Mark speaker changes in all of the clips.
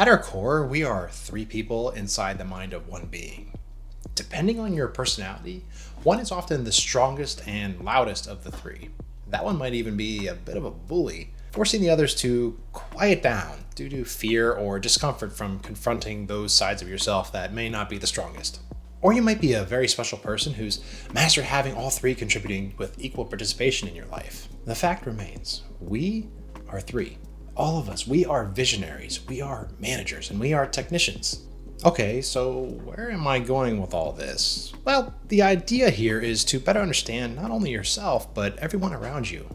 Speaker 1: At our core, we are three people inside the mind of one being. Depending on your personality, one is often the strongest and loudest of the three. That one might even be a bit of a bully, forcing the others to quiet down due to fear or discomfort from confronting those sides of yourself that may not be the strongest. Or you might be a very special person who's mastered having all three contributing with equal participation in your life. The fact remains, we are three. All of us, we are visionaries, we are managers, and we are technicians. Okay, so where am I going with all this? Well, the idea here is to better understand not only yourself, but everyone around you.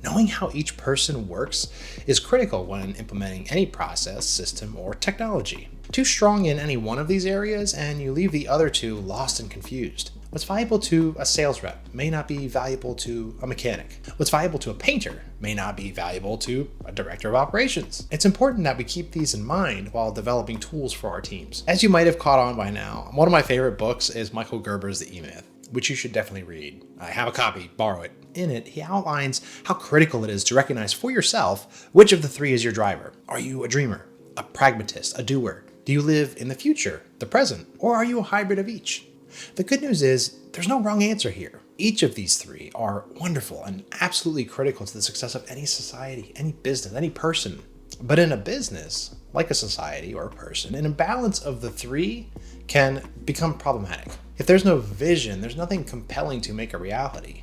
Speaker 1: Knowing how each person works is critical when implementing any process, system, or technology. Too strong in any one of these areas, and you leave the other two lost and confused. What's valuable to a sales rep may not be valuable to a mechanic. What's valuable to a painter may not be valuable to a director of operations. It's important that we keep these in mind while developing tools for our teams. As you might have caught on by now, one of my favorite books is Michael Gerber's The E-Myth, which you should definitely read. I have a copy, borrow it. In it, he outlines how critical it is to recognize for yourself which of the three is your driver. Are you a dreamer, a pragmatist, a doer? Do you live in the future, the present, or are you a hybrid of each? The good news is there's no wrong answer here. Each of these three are wonderful and absolutely critical to the success of any society, any business, any person. But in a business, like a society or a person, an imbalance of the three can become problematic. If there's no vision, there's nothing compelling to make a reality.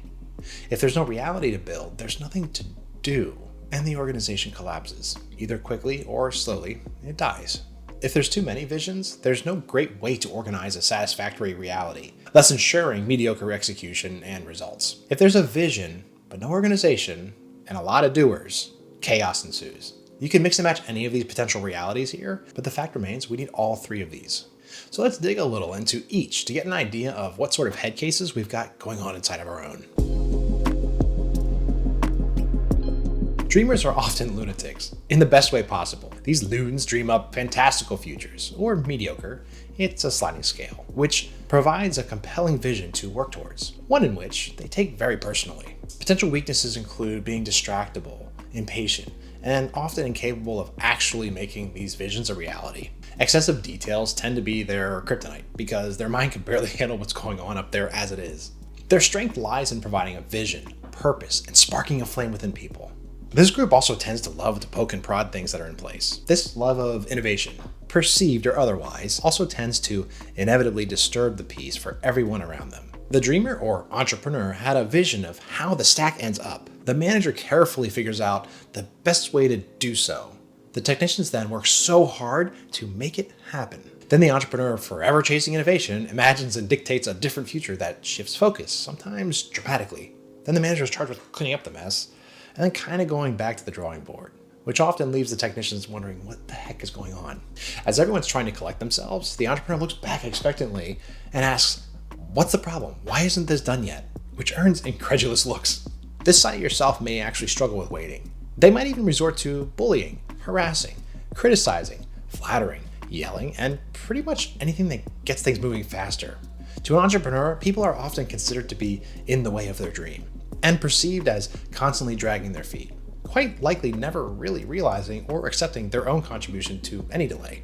Speaker 1: If there's no reality to build, there's nothing to do, and the organization collapses. Either quickly or slowly, it dies. If there's too many visions, there's no great way to organize a satisfactory reality, thus ensuring mediocre execution and results. If there's a vision, but no organization, and a lot of doers, chaos ensues. You can mix and match any of these potential realities here, but the fact remains we need all three of these. So let's dig a little into each to get an idea of what sort of head cases we've got going on inside of our own. Dreamers are often lunatics, in the best way possible. These loons dream up fantastical futures, or mediocre, it's a sliding scale, which provides a compelling vision to work towards, one in which they take very personally. Potential weaknesses include being distractible, impatient, and often incapable of actually making these visions a reality. Excessive details tend to be their kryptonite, because their mind can barely handle what's going on up there as it is. Their strength lies in providing a vision, purpose, and sparking a flame within people. This group also tends to love to poke and prod things that are in place. This love of innovation, perceived or otherwise, also tends to inevitably disturb the peace for everyone around them. The dreamer or entrepreneur had a vision of how the stack ends up. The manager carefully figures out the best way to do so. The technicians then work so hard to make it happen. Then the entrepreneur, forever chasing innovation, imagines and dictates a different future that shifts focus, sometimes dramatically. Then the manager is charged with cleaning up the mess, and then kind of going back to the drawing board, which often leaves the technicians wondering what the heck is going on. As everyone's trying to collect themselves, the entrepreneur looks back expectantly and asks, "What's the problem? Why isn't this done yet?" Which earns incredulous looks. This side of yourself may actually struggle with waiting. They might even resort to bullying, harassing, criticizing, flattering, yelling, and pretty much anything that gets things moving faster. To an entrepreneur, people are often considered to be in the way of their dream, and perceived as constantly dragging their feet, quite likely never really realizing or accepting their own contribution to any delay.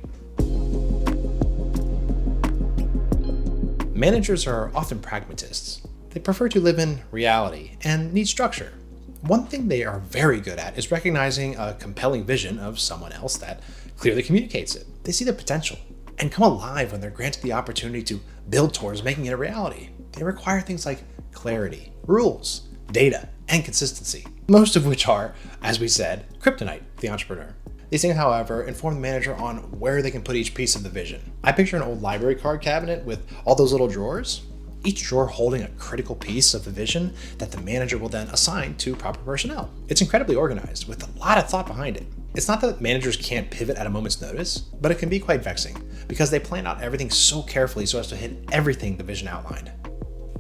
Speaker 1: Managers are often pragmatists. They prefer to live in reality and need structure. One thing they are very good at is recognizing a compelling vision of someone else that clearly communicates it. They see the potential and come alive when they're granted the opportunity to build towards making it a reality. They require things like clarity, rules, data, and consistency, most of which are, as we said, kryptonite to the entrepreneur. These things, however, inform the manager on where they can put each piece of the vision. I picture an old library card cabinet with all those little drawers, each drawer holding a critical piece of the vision that the manager will then assign to proper personnel. It's incredibly organized, with a lot of thought behind it. It's not that managers can't pivot at a moment's notice, but it can be quite vexing, because they plan out everything so carefully so as to hit everything the vision outlined.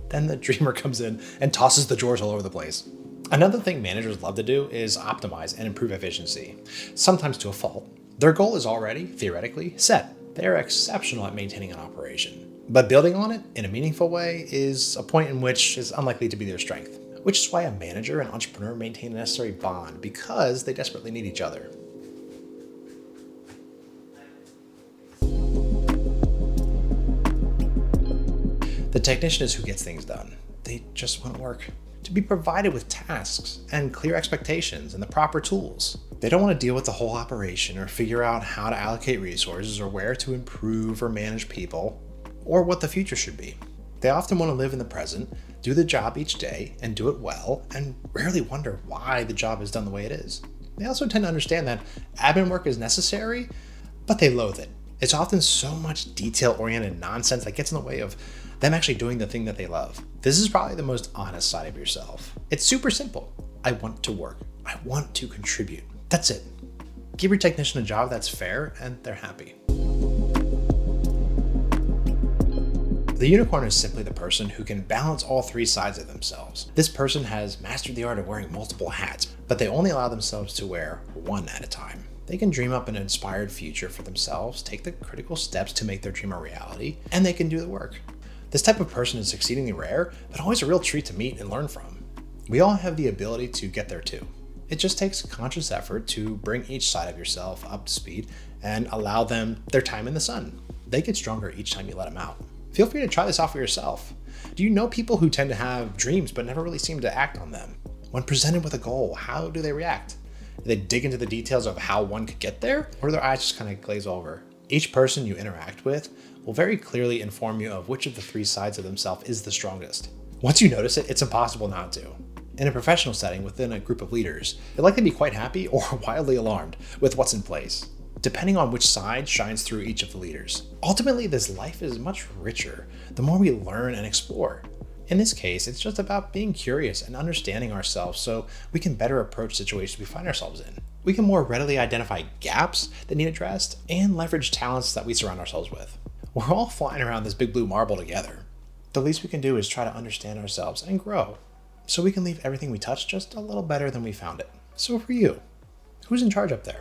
Speaker 1: Then the dreamer comes in and tosses the drawers all over the place. Another thing managers love to do is optimize and improve efficiency, sometimes to a fault. Their goal is already, theoretically, set. They are exceptional at maintaining an operation. But building on it in a meaningful way is a point in which is unlikely to be their strength, which is why a manager and entrepreneur maintain a necessary bond, because they desperately need each other. The technician is who gets things done. They just want to work. To be provided with tasks and clear expectations and the proper tools. They don't want to deal with the whole operation or figure out how to allocate resources or where to improve or manage people or what the future should be. They often want to live in the present, do the job each day and do it well, and rarely wonder why the job is done the way it is. They also tend to understand that admin work is necessary, but they loathe it. It's often so much detail-oriented nonsense that gets in the way of them actually doing the thing that they love. This is probably the most honest side of yourself. It's super simple. I want to work. I want to contribute. That's it. Give your technician a job that's fair and they're happy. The unicorn is simply the person who can balance all three sides of themselves. This person has mastered the art of wearing multiple hats, but they only allow themselves to wear one at a time. They can dream up an inspired future for themselves, take the critical steps to make their dream a reality, and they can do the work. This type of person is exceedingly rare, but always a real treat to meet and learn from. We all have the ability to get there too. It just takes conscious effort to bring each side of yourself up to speed and allow them their time in the sun. They get stronger each time you let them out. Feel free to try this out for yourself. Do you know people who tend to have dreams but never really seem to act on them? When presented with a goal, how do they react? Do they dig into the details of how one could get there, or do their eyes just kind of glaze over? Each person you interact with will very clearly inform you of which of the three sides of themselves is the strongest. Once you notice it, it's impossible not to. In a professional setting within a group of leaders, they'll likely be quite happy or wildly alarmed with what's in place, depending on which side shines through each of the leaders. Ultimately, this life is much richer the more we learn and explore. In this case, it's just about being curious and understanding ourselves so we can better approach situations we find ourselves in. We can more readily identify gaps that need addressed and leverage talents that we surround ourselves with. We're all flying around this big blue marble together. The least we can do is try to understand ourselves and grow, so we can leave everything we touch just a little better than we found it. So for you, who's in charge up there?